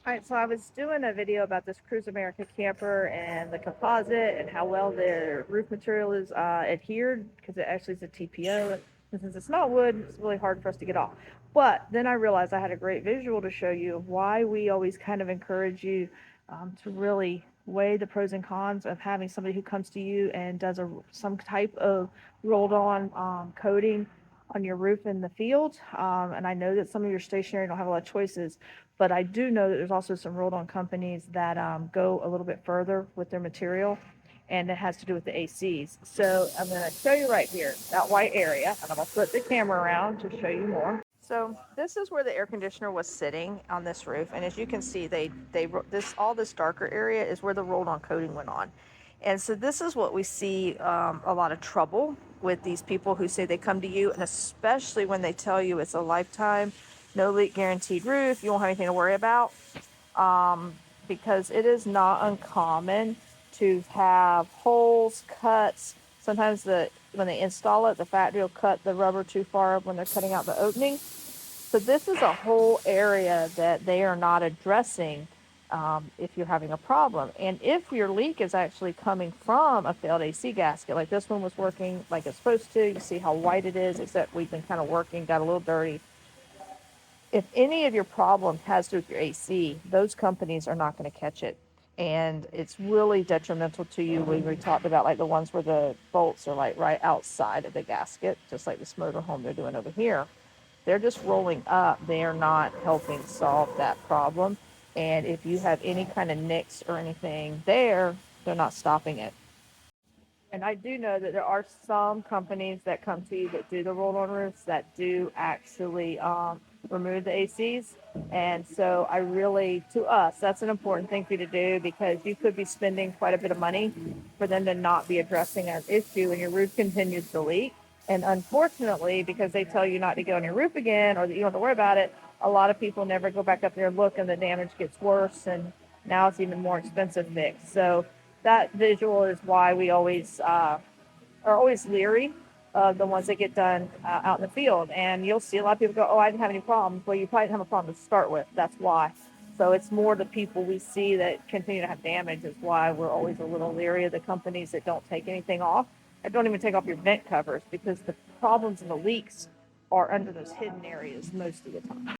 All right, so I was doing a video about this Cruise America camper and the composite and how well their roof material is adhered because it actually is a TPO. And since it's not wood, it's really hard for us to get off. But then I realized I had a great visual to show you of why we always kind of encourage you to really weigh the pros and cons of having somebody who comes to you and does some type of rolled on coating on your roof in the field. And I know that some of your stationary don't have a lot of choices, but I do know that there's also some rolled-on companies that go a little bit further with their material, and it has to do with the ACs. So I'm going to show you right here, that white area, and I'm going to flip the camera around to show you more. So this is where the air conditioner was sitting on this roof, and as you can see, all this darker area is where the rolled-on coating went on. And so this is what we see a lot of trouble with these people who say they come to you, and especially when they tell you it's a lifetime, no leak guaranteed roof, you won't have anything to worry about, because it is not uncommon to have holes, cuts. Sometimes when they install it, the factory will cut the rubber too far when they're cutting out the opening. So this is a whole area that they are not addressing if you're having a problem. And if your leak is actually coming from a failed AC gasket, like this one was working like it's supposed to, you see how white it is, except we've been kind of working, got a little dirty. If any of your problem has to do with your AC, those companies are not going to catch it. And it's really detrimental to you when we talked about like the ones where the bolts are like right outside of the gasket, just like this motorhome they're doing over here. They're just rolling up. They are not helping solve that problem. And if you have any kind of nicks or anything there, they're not stopping it. And I do know that there are some companies that come to you that do the roll-on roofs that do actually remove the ACs. And so I really, to us, that's an important thing for you to do because you could be spending quite a bit of money for them to not be addressing an issue and your roof continues to leak. And unfortunately, because they tell you not to go on your roof again or that you don't have to worry about it, a lot of people never go back up there and look and the damage gets worse and now it's even more expensive fix. So that visual is why we always are always leery of the ones that get done out in the field. And you'll see a lot of people go, "Oh, I didn't have any problems." Well, you probably didn't have a problem to start with. That's why. So it's more the people we see that continue to have damage is why we're always a little leery of the companies that don't take anything off and don't even take off your vent covers because the problems and the leaks are under those hidden areas most of the time.